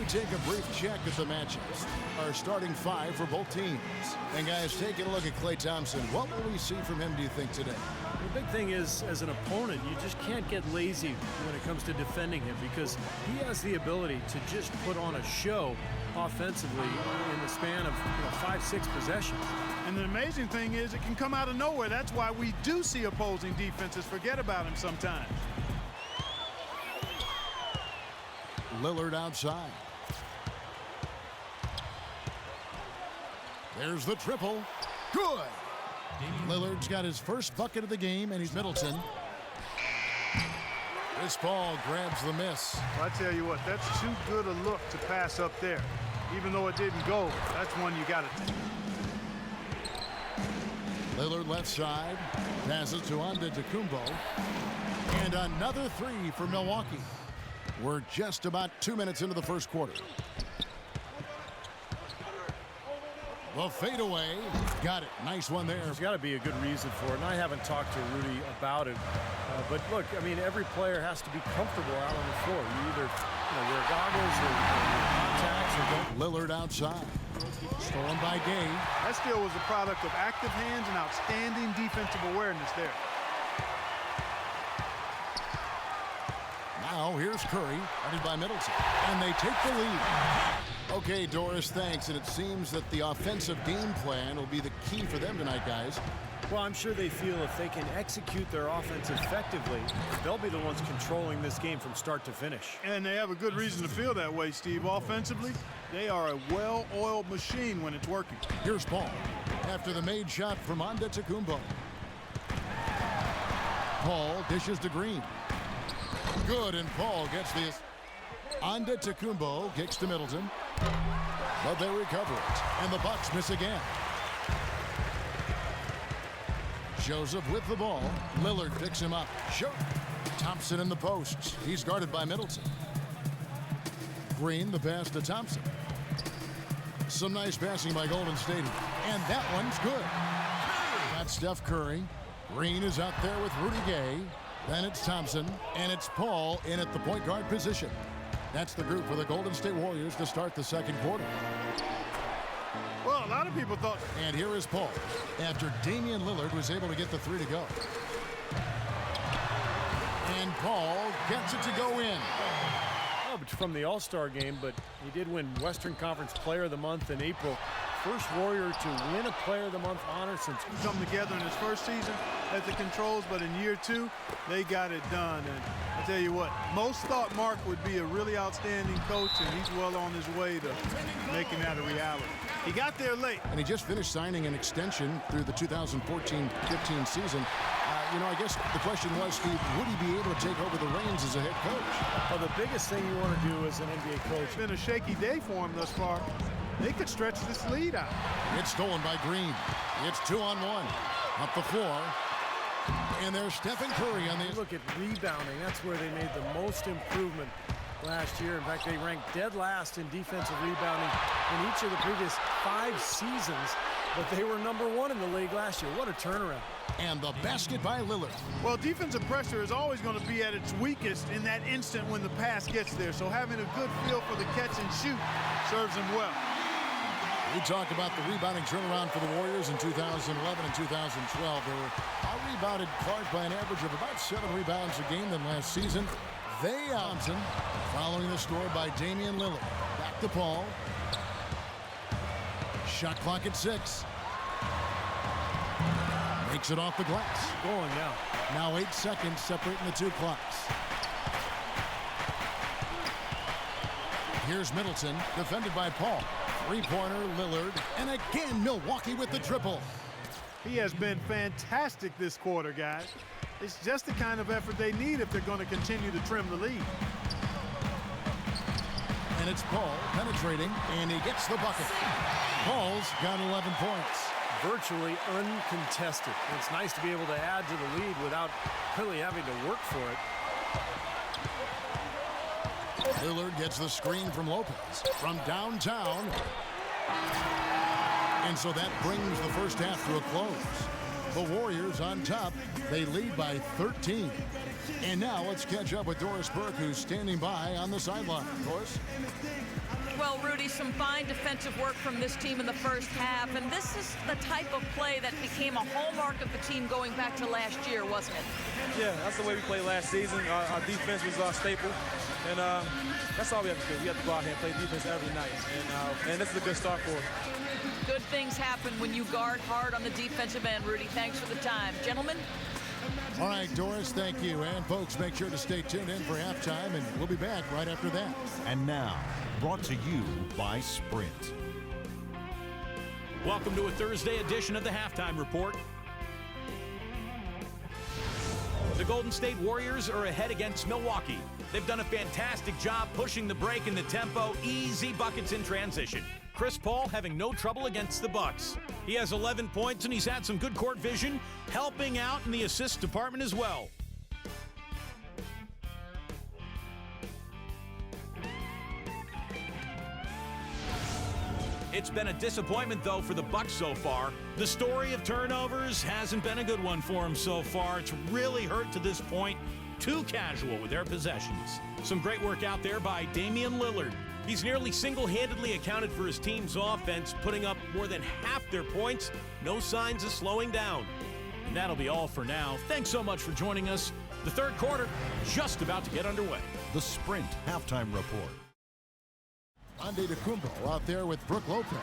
we take a brief check at the matchups, our starting five for both teams. And guys, taking a look at Klay Thompson, what will we see from him, do you think, today? The big thing is, as an opponent, you just can't get lazy when it comes to defending him because he has the ability to just put on a show offensively in the span of 5-6 possessions. And the amazing thing is it can come out of nowhere. That's why we do see opposing defenses forget about him sometimes. Lillard outside. There's the triple. Good. Lillard's got his first bucket of the game, and he's Middleton. This ball grabs the miss. I tell you what, that's too good a look to pass up there. Even though it didn't go, that's one you got to take. Lillard left side, passes to Antetokounmpo. And another three for Milwaukee. We're just about 2 minutes into the first quarter. The fadeaway. Got it. Nice one there. There's got to be a good reason for it, and I haven't talked to Rudy about it. But look, I mean, every player has to be comfortable out on the floor. You either wear goggles or contacts or don't. Lillard outside. Stolen by Gay. That steal was a product of active hands and outstanding defensive awareness there. Now here's Curry, headed by Middleton, and they take the lead. Okay, Doris, thanks. And it seems that the offensive game plan will be the key for them tonight, guys. Well, I'm sure they feel if they can execute their offense effectively, they'll be the ones controlling this game from start to finish. And they have a good reason to feel that way, Steve. Offensively, they are a well-oiled machine when it's working. Here's Paul after the made shot from Antetokounmpo. Paul dishes to Green. Good, and Paul gets this. Antetokounmpo kicks to Middleton, but they recover it, and the Bucks miss again. Joseph with the ball. Lillard picks him up. Thompson in the posts. He's guarded by Middleton. Green, the pass to Thompson. Some nice passing by Golden State, and that one's good. That's Steph Curry. Green is out there with Rudy Gay. Then it's Thompson, and it's Paul in at the point guard position. That's the group for the Golden State Warriors to start the second quarter. Well, a lot of people thought... And here is Paul, after Damian Lillard was able to get the three to go. And Paul gets it to go in. Oh, but from the All-Star game, but he did win Western Conference Player of the Month in April. First Warrior to win a Player of the Month honor since come together in his first season at the Controls, but in year two, they got it done. And I tell you what, most thought Mark would be a really outstanding coach, and he's well on his way to making that a reality. He got there late. And he just finished signing an extension through the 2014-15 season. I guess the question was, Steve, would he be able to take over the reins as a head coach? Well, the biggest thing you want to do as an NBA coach. It's been a shaky day for him thus far. They could stretch this lead out. It's stolen by Green. It's 2-on-1. Up the floor. And there's Steph and Curry on the... Look at rebounding. That's where they made the most improvement last year. In fact, they ranked dead last in defensive rebounding in each of the previous 5 seasons. But they were #1 in the league last year. What a turnaround. And the basket by Lillard. Well, defensive pressure is always going to be at its weakest in that instant when the pass gets there. So having a good feel for the catch and shoot serves him well. We talk about the rebounding turnaround for the Warriors in 2011 and 2012. They were out-rebounded Clark by an average of about 7 rebounds a game than last season. They Thompson following the score by Damian Lillard. Back to Paul. Shot clock at 6. Makes it off the glass. Going now. Now 8 seconds separating the two clocks. Here's Middleton, defended by Paul. Three-pointer, Lillard, and again Milwaukee with the triple. He has been fantastic this quarter, guys. It's just the kind of effort they need if they're going to continue to trim the lead. And it's Paul penetrating, and he gets the bucket. Paul's got 11 points. Virtually uncontested. It's nice to be able to add to the lead without really having to work for it. Lillard gets the screen from Lopez from downtown. And so that brings the first half to a close. The Warriors on top. They lead by 13. And now let's catch up with Doris Burke, who's standing by on the sideline. Doris? Well, Rudy, some fine defensive work from this team in the first half, and this is the type of play that became a hallmark of the team going back to last year, wasn't it? Yeah, that's the way we played last season. Our defense was our staple, and that's all we have to do. We have to go out here and play defense every night, and this is a good start for us. Good things happen when you guard hard on the defensive end, Rudy. Thanks for the time. Gentlemen? All right, Doris, thank you. And, folks, make sure to stay tuned in for halftime, and we'll be back right after that. And now, brought to you by Sprint. Welcome to a Thursday edition of the Halftime Report. The Golden State Warriors are ahead against Milwaukee. They've done a fantastic job pushing the break and the tempo, easy buckets in transition. Chris Paul having no trouble against the Bucks. He has 11 points and he's had some good court vision, helping out in the assist department as well. It's been a disappointment, though, for the Bucks so far. The story of turnovers hasn't been a good one for them so far. It's really hurt to this point. Too casual with their possessions. Some great work out there by Damian Lillard. He's nearly single-handedly accounted for his team's offense, putting up more than half their points. No signs of slowing down. And that'll be all for now. Thanks so much for joining us. The third quarter just about to get underway. The Sprint Halftime Report. Antetokounmpo out there with Brook Lopez.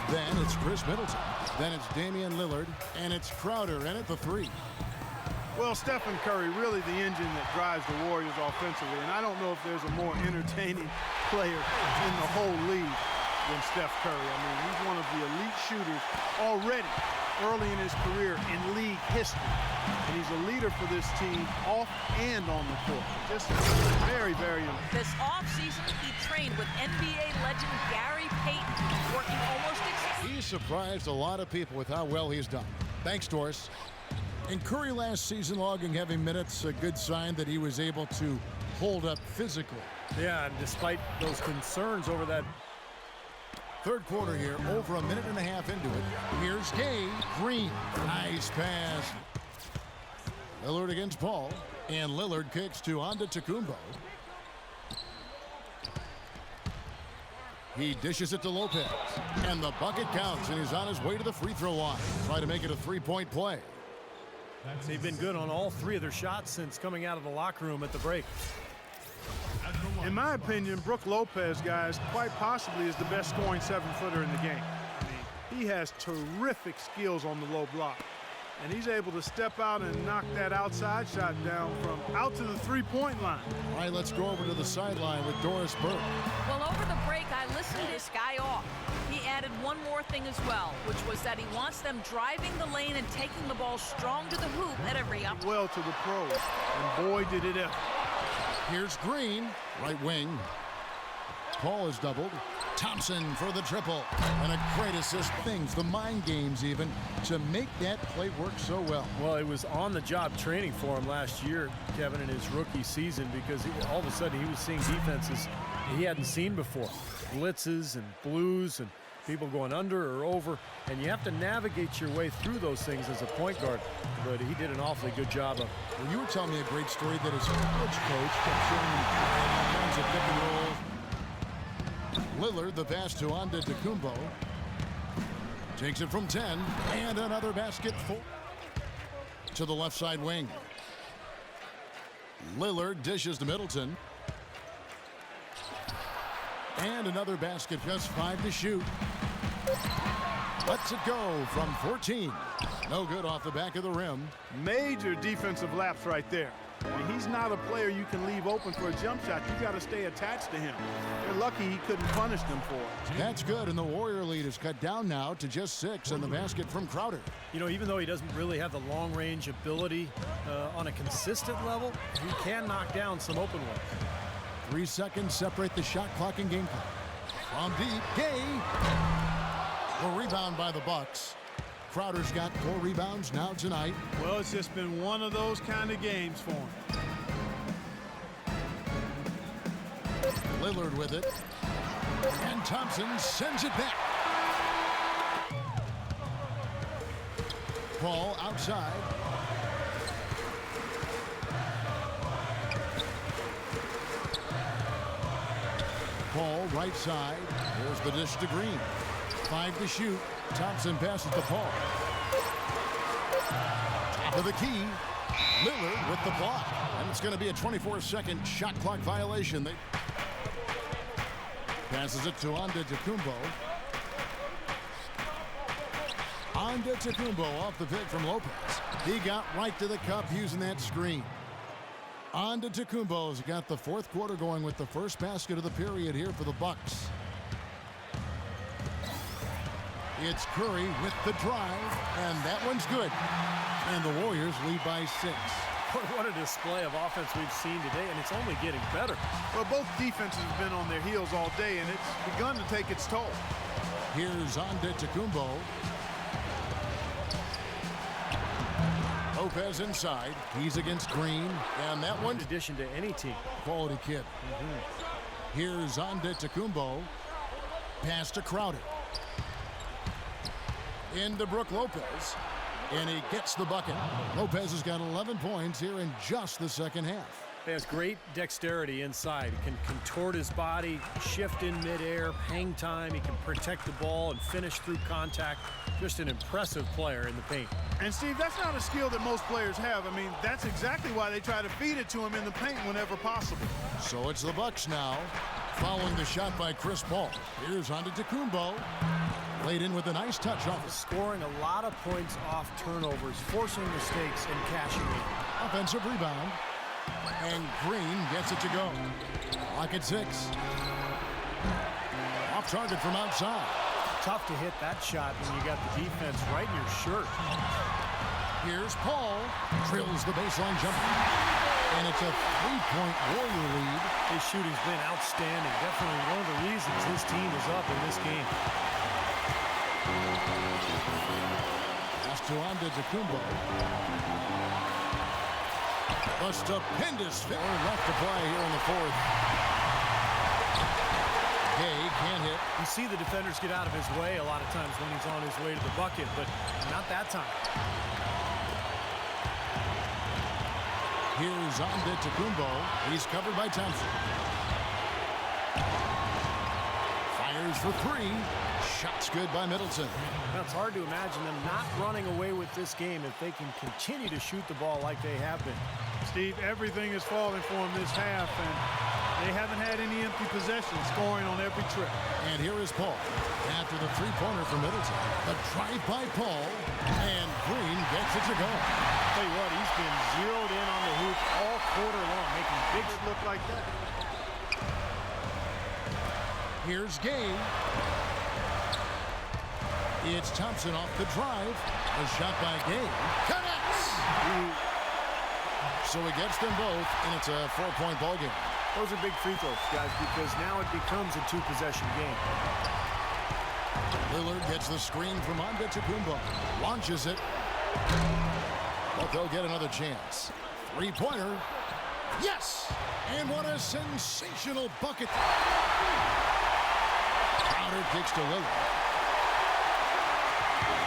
Then it's Chris Middleton. Then it's Damian Lillard. And it's Crowder in at the three. Well, Stephen Curry, really the engine that drives the Warriors offensively. And I don't know if there's a more entertaining player in the whole league than Steph Curry. I mean, he's one of the elite shooters already early in his career in league history. And he's a leader for this team off and on the court. Just very, very important. This offseason, he trained with NBA legend Gary Payton, working almost exclusively. He surprised a lot of people with how well he's done. Thanks, Doris. And Curry last season logging heavy minutes, a good sign that he was able to hold up physically. Yeah, and despite those concerns over that. Third quarter here, over a minute and a half into it. Here's Gay. Green. Nice pass. Lillard against Paul. And Lillard kicks to Antetokounmpo. He dishes it to Lopez. And the bucket counts, and he's on his way to the free throw line. Try to make it a three-point play. They've been good on all three of their shots since coming out of the locker room at the break. In my opinion, Brook Lopez, guys, quite possibly is the best scoring seven-footer in the game. I mean, he has terrific skills on the low block. And he's able to step out and knock that outside shot down from out to the three-point line. All right, let's go over to the sideline with Doris Burke. Well, over the break, I listened to this guy off. He added one more thing as well, which was that he wants them driving the lane and taking the ball strong to the hoop at every opportunity. Well to the pros, and boy, did it ever. Here's Green, right wing. Paul is doubled. Thompson for the triple. And a great assist. Things, the mind games even, to make that play work so well. Well, it was on-the-job training for him last year, Kevin, in his rookie season, because all of a sudden he was seeing defenses he hadn't seen before. Blitzes and blues and people going under or over. And you have to navigate your way through those things as a point guard. But he did an awfully good job of it. Well, you were telling me a great story that his college coach kept showing him all kinds of pick and rolls. Lillard, the pass to Antetokounmpo. Takes it from 10, and another basket to the left side wing. Lillard dishes to Middleton. And another basket, just 5 to shoot. Lets it go from 14. No good off the back of the rim. Major defensive lapse right there. I mean, he's not a player you can leave open for a jump shot. You got to stay attached to him. They're lucky he couldn't punish them for it. That's good, and the Warrior lead is cut down now to just 6, and the basket from Crowder. You know, even though he doesn't really have the long-range ability on a consistent level, he can knock down some open ones. 3 seconds separate the shot clock and game clock. From deep, Gay. The rebound by the Bucks. Crowder's got 4 rebounds now tonight. Well, it's just been one of those kind of games for him. Lillard with it. And Thompson sends it back. Paul outside. Paul, right side. Here's the dish to Green. 5 to shoot. Thompson passes to Paul. Top of the key. Lillard with the block. And it's going to be a 24-second shot clock violation. They passes it to Antetokounmpo. Antetokounmpo off the pick from Lopez. He got right to the cup using that screen. Antetokounmpo's got the fourth quarter going with the first basket of the period here for the Bucks. It's Curry with the drive, and that one's good. And the Warriors lead by 6. What a display of offense we've seen today, and it's only getting better. Well, both defenses have been on their heels all day, and it's begun to take its toll. Here's Antetokounmpo. Lopez inside. He's against Green, and that one. In addition to any team. Quality kid. Here's Antetokounmpo. Pass to Crowder. Into Brook Lopez. And he gets the bucket. Lopez has got 11 points here in just the second half. He has great dexterity inside. He can contort his body, shift in midair, hang time. He can protect the ball and finish through contact. Just an impressive player in the paint. And, Steve, that's not a skill that most players have. I mean, that's exactly why they try to feed it to him in the paint whenever possible. So it's the Bucks now, following the shot by Chris Paul. Here's Antetokounmpo. Laid in with a nice touch off. Scoring a lot of points off turnovers, forcing mistakes, and cashing in. Offensive rebound. And Green gets it to go. Lock at 6. Off target from outside. Tough to hit that shot when you got the defense right in your shirt. Here's Paul. Drills the baseline jumper. And it's a 3-point Warrior lead. His shooting's been outstanding. Definitely one of the reasons this team is up in this game. Pass to Antetokounmpo. A stupendous fit. Left to play here in the fourth. Gay can't hit. You see the defenders get out of his way a lot of times when he's on his way to the bucket, but not that time. Here's Antetokounmpo. He's covered by Thompson. Fires for 3. Shot's good by Middleton. Now, it's hard to imagine them not running away with this game if they can continue to shoot the ball like they have been. Steve, everything is falling for them this half, and they haven't had any empty possessions, scoring on every trip. And here is Paul after the three-pointer from Middleton. The drive by Paul, and Green gets it to go. Tell you what, he's been zeroed in on the hoop all quarter long, making big Look like that. Here's Gay. It's Thompson off the drive. A shot by Gay. Connects! So he gets them both, and it's a 4-point ball game. Those are big free throws, guys, because now it becomes a 2-possession game. Lillard gets the screen from Antetokounmpo. Launches it. But they'll get another chance. 3-pointer. Yes! And what a sensational bucket. Crowder kicks to Lillard.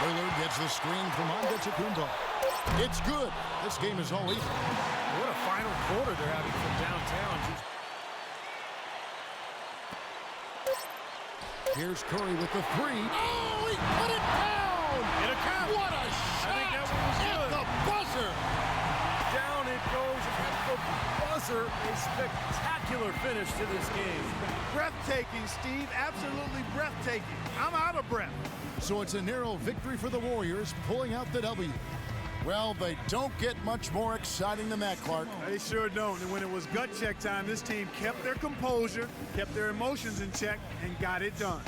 Lillard gets the screen from Antetokounmpo. It's good. This game is all even. What a final quarter they're having from downtown. Here's Curry with the 3. Oh, he put it down! It'll count. What a shot! I think that one was good. At the buzzer! Down it goes at the buzzer. A spectacular finish to this game. Breathtaking, Steve. Absolutely breathtaking. I'm out of breath. So it's a narrow victory for the Warriors, pulling out the W. Well, they don't get much more exciting than that, Clark. They sure don't. And when it was gut check time, this team kept their composure, kept their emotions in check, and got it done.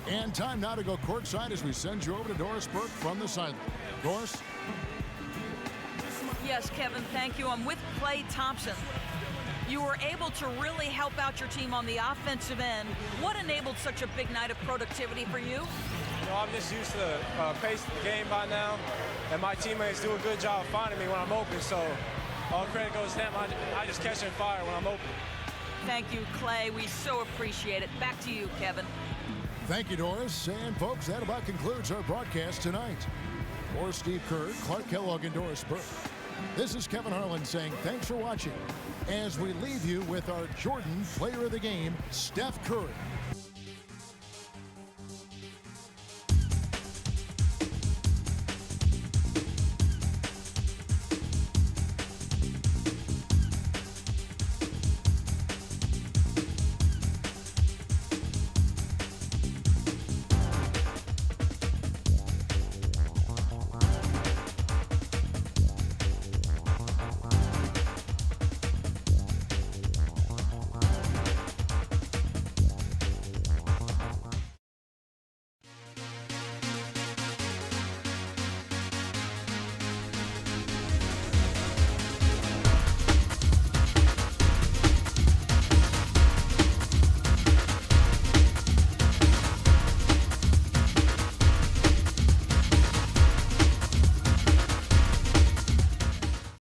And time now to go courtside as we send you over to Doris Burke from the sideline. Doris? Yes, Kevin, thank you. I'm with Klay Thompson. You were able to really help out your team on the offensive end. What enabled such a big night of productivity for you? You know, I'm just used to the pace of the game by now, and my teammates do a good job finding me when I'm open, so all credit goes to them. I just catch and fire when I'm open. Thank you, Klay. We so appreciate it. Back to you, Kevin. Thank you, Doris. And, folks, that about concludes our broadcast tonight. For Steve Kerr, Clark Kellogg, and Doris Burke, This is Kevin Harlan saying thanks for watching as we leave you with our Jordan Player of the Game, Steph Curry.